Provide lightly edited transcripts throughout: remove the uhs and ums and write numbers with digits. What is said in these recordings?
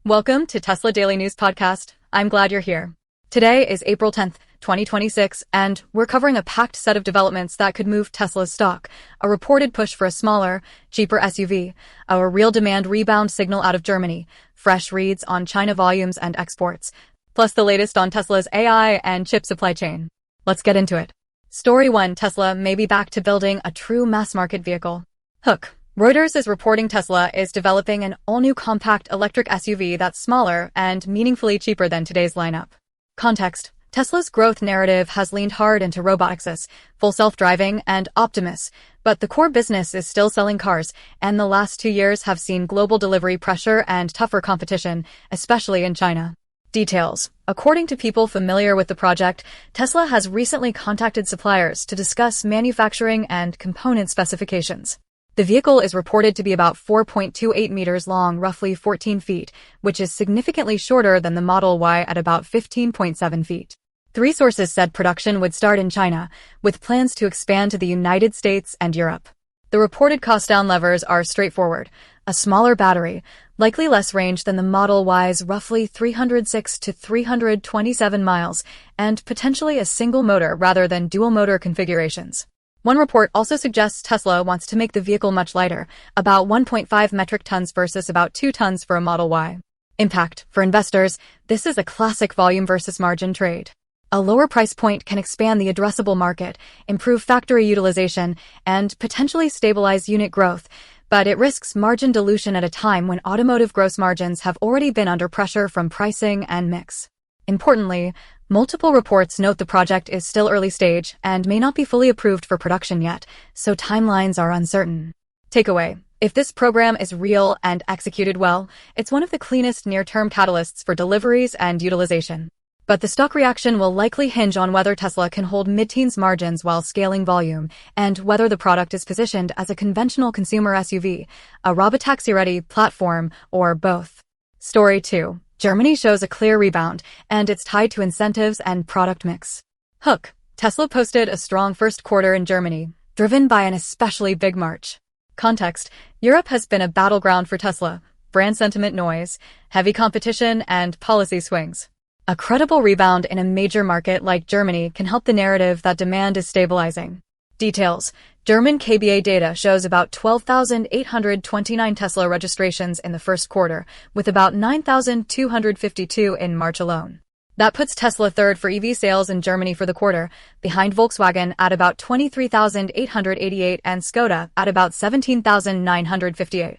Welcome to Tesla Daily News Podcast. I'm glad you're here. Today is April 10th, 2026, and we're covering a packed set of developments that could move Tesla's stock, a reported push for a smaller, cheaper SUV, a real demand rebound signal out of Germany, fresh reads on China volumes and exports, plus the latest on Tesla's AI and chip supply chain. Let's get into it. Story 1. Tesla may be back to building a true mass-market vehicle. Hook. Reuters is reporting Tesla is developing an all-new compact electric SUV that's smaller and meaningfully cheaper than today's lineup. Context. Tesla's growth narrative has leaned hard into robotics, full self-driving, and Optimus, but the core business is still selling cars, and the last 2 years have seen global delivery pressure and tougher competition, especially in China. Details. According to people familiar with the project, Tesla has recently contacted suppliers to discuss manufacturing and component specifications. The vehicle is reported to be about 4.28 meters long, roughly 14 feet, which is significantly shorter than the Model Y at about 15.7 feet. 3 sources said production would start in China, with plans to expand to the United States and Europe. The reported cost-down levers are straightforward. A smaller battery, likely less range than the Model Y's roughly 306 to 327 miles, and potentially a single motor rather than dual-motor configurations. One report also suggests Tesla wants to make the vehicle much lighter, about 1.5 metric tons versus about 2 tons for a Model Y. Impact. For investors, this is a classic volume versus margin trade. A lower price point can expand the addressable market, improve factory utilization, and potentially stabilize unit growth, but it risks margin dilution at a time when automotive gross margins have already been under pressure from pricing and mix. Importantly, multiple reports note the project is still early stage and may not be fully approved for production yet, so timelines are uncertain. Takeaway. If this program is real and executed well, it's one of the cleanest near-term catalysts for deliveries and utilization. But the stock reaction will likely hinge on whether Tesla can hold mid-teens margins while scaling volume, and whether the product is positioned as a conventional consumer SUV, a robotaxi-ready platform, or both. Story 2. Germany shows a clear rebound, and it's tied to incentives and product mix. Hook. Tesla posted a strong first quarter in Germany, driven by an especially big March. Context. Europe has been a battleground for Tesla, brand sentiment noise, heavy competition, and policy swings. A credible rebound in a major market like Germany can help the narrative that demand is stabilizing. Details. German KBA data shows about 12,829 Tesla registrations in the first quarter, with about 9,252 in March alone. That puts Tesla third for EV sales in Germany for the quarter, behind Volkswagen at about 23,888 and Skoda at about 17,958,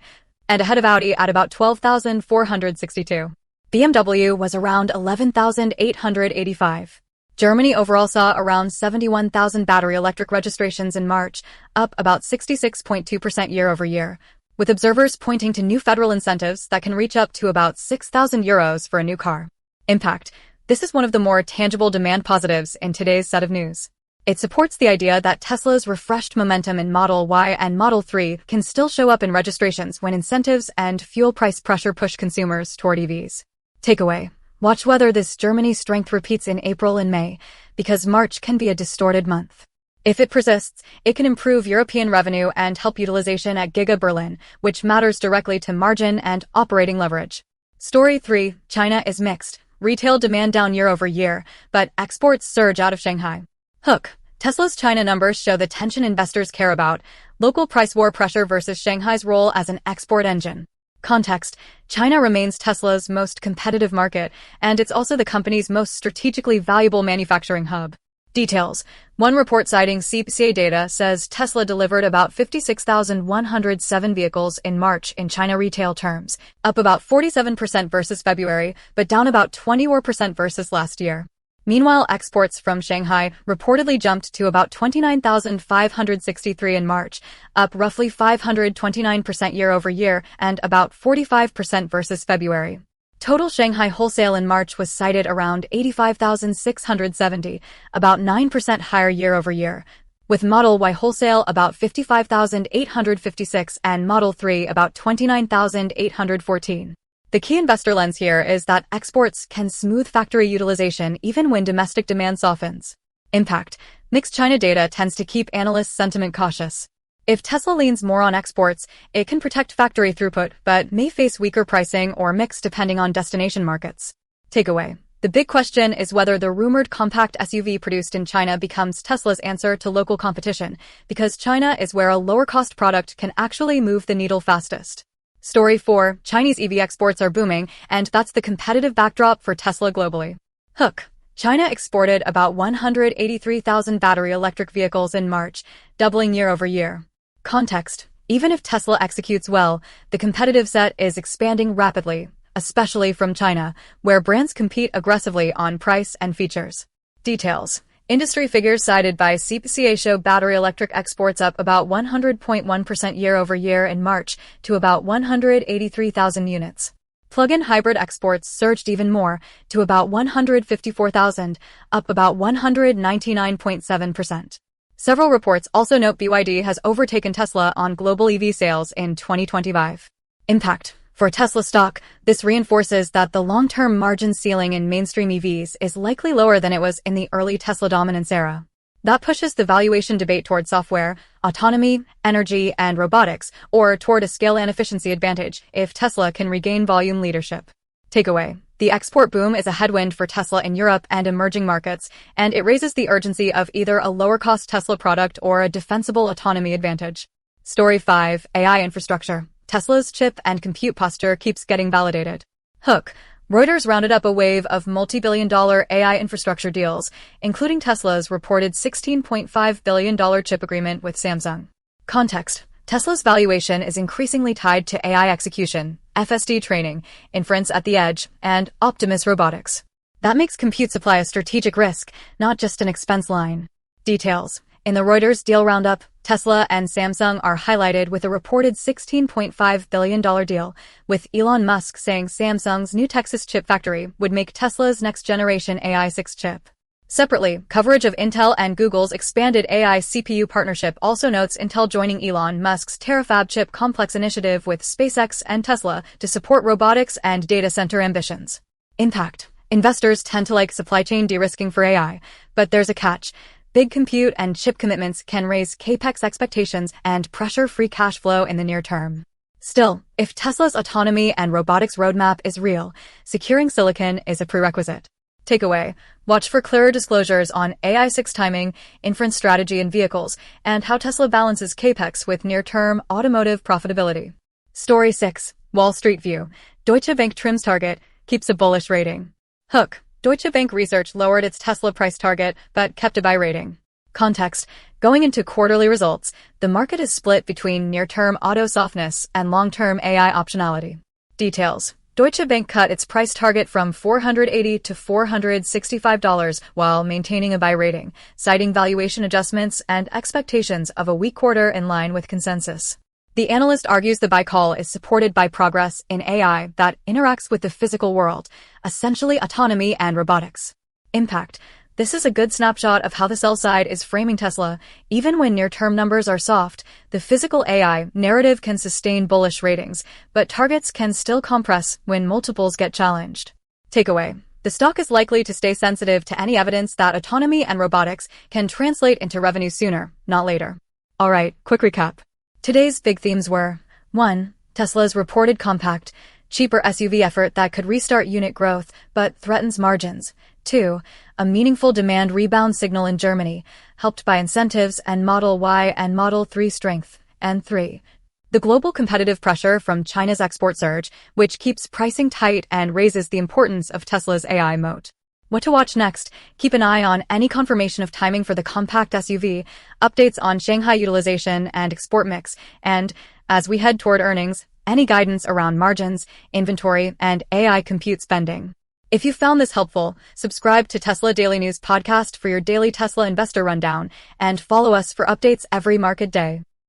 and ahead of Audi at about 12,462. BMW was around 11,885. Germany overall saw around 71,000 battery electric registrations in March, up about 66.2% year-over-year, with observers pointing to new federal incentives that can reach up to about €6,000 for a new car. Impact. This is one of the more tangible demand positives in today's set of news. It supports the idea that Tesla's refreshed momentum in Model Y and Model 3 can still show up in registrations when incentives and fuel price pressure push consumers toward EVs. Takeaway. Watch whether this Germany strength repeats in April and May, because March can be a distorted month. If it persists, it can improve European revenue and help utilization at Giga Berlin, which matters directly to margin and operating leverage. Story 3. China is mixed. Retail demand down year-over-year, but exports surge out of Shanghai. Hook. Tesla's China numbers show the tension investors care about, local price war pressure versus Shanghai's role as an export engine. Context. China remains Tesla's most competitive market, and it's also the company's most strategically valuable manufacturing hub. Details. One report citing CPCA data says Tesla delivered about 56,107 vehicles in March in China retail terms, up about 47% versus February, but down about 24% versus last year. Meanwhile, exports from Shanghai reportedly jumped to about 29,563 in March, up roughly 529% year-over-year and about 45% versus February. Total Shanghai wholesale in March was cited around 85,670, about 9% higher year-over-year, with Model Y wholesale about 55,856 and Model 3 about 29,814. The key investor lens here is that exports can smooth factory utilization even when domestic demand softens. Impact. Mixed China data tends to keep analysts' sentiment cautious. If Tesla leans more on exports, it can protect factory throughput, but may face weaker pricing or mix depending on destination markets. Takeaway. The big question is whether the rumored compact SUV produced in China becomes Tesla's answer to local competition, because China is where a lower-cost product can actually move the needle fastest. Story 4. Chinese EV exports are booming, and that's the competitive backdrop for Tesla globally. Hook. China exported about 183,000 battery electric vehicles in March, doubling year over year. Context. Even if Tesla executes well, the competitive set is expanding rapidly, especially from China, where brands compete aggressively on price and features. Details. Industry figures cited by CPCA show battery electric exports up about 100.1% year over year in March to about 183,000 units. Plug-in hybrid exports surged even more to about 154,000, up about 199.7%. Several reports also note BYD has overtaken Tesla on global EV sales in 2025. Impact. For Tesla stock, this reinforces that the long-term margin ceiling in mainstream EVs is likely lower than it was in the early Tesla dominance era. That pushes the valuation debate toward software, autonomy, energy, and robotics, or toward a scale and efficiency advantage if Tesla can regain volume leadership. Takeaway. The export boom is a headwind for Tesla in Europe and emerging markets, and it raises the urgency of either a lower-cost Tesla product or a defensible autonomy advantage. Story 5. AI infrastructure. Tesla's chip and compute posture keeps getting validated. Hook. Reuters rounded up a wave of multi-billion-dollar AI infrastructure deals, including Tesla's reported $16.5 billion chip agreement with Samsung. Context. Tesla's valuation is increasingly tied to AI execution, FSD training, inference at the edge, and Optimus robotics. That makes compute supply a strategic risk, not just an expense line. Details. In the Reuters deal roundup, Tesla and Samsung are highlighted with a reported $16.5 billion deal, with Elon Musk saying Samsung's new Texas chip factory would make Tesla's next-generation AI6 chip. Separately, coverage of Intel and Google's expanded AI CPU partnership also notes Intel joining Elon Musk's Terafab chip complex initiative with SpaceX and Tesla to support robotics and data center ambitions. Impact. Investors tend to like supply chain de-risking for AI, but there's a catch. Big compute and chip commitments can raise capex expectations and pressure free cash flow in the near term. Still, if Tesla's autonomy and robotics roadmap is real, securing silicon is a prerequisite. Takeaway. Watch for clearer disclosures on AI6 timing, inference strategy in vehicles, and how Tesla balances capex with near-term automotive profitability. Story 6. Wall Street View. Deutsche Bank trims target, keeps a bullish rating. Hook. Deutsche Bank Research lowered its Tesla price target, but kept a buy rating. Context. Going into quarterly results, the market is split between near-term auto softness and long-term AI optionality. Details. Deutsche Bank cut its price target from $480 to $465 while maintaining a buy rating, citing valuation adjustments and expectations of a weak quarter in line with consensus. The analyst argues the buy call is supported by progress in AI that interacts with the physical world, essentially autonomy and robotics. Impact. This is a good snapshot of how the sell side is framing Tesla. Even when near-term numbers are soft, the physical AI narrative can sustain bullish ratings, but targets can still compress when multiples get challenged. Takeaway. The stock is likely to stay sensitive to any evidence that autonomy and robotics can translate into revenue sooner, not later. Alright, quick recap. Today's big themes were 1. Tesla's reported compact, cheaper SUV effort that could restart unit growth but threatens margins. 2. A meaningful demand rebound signal in Germany, helped by incentives and Model Y and Model 3 strength. And 3. The global competitive pressure from China's export surge, which keeps pricing tight and raises the importance of Tesla's AI moat. What to watch next? Keep an eye on any confirmation of timing for the compact SUV, updates on Shanghai utilization and export mix, and, as we head toward earnings, any guidance around margins, inventory, and AI compute spending. If you found this helpful, subscribe to Tesla Daily News podcast for your daily Tesla investor rundown, and follow us for updates every market day.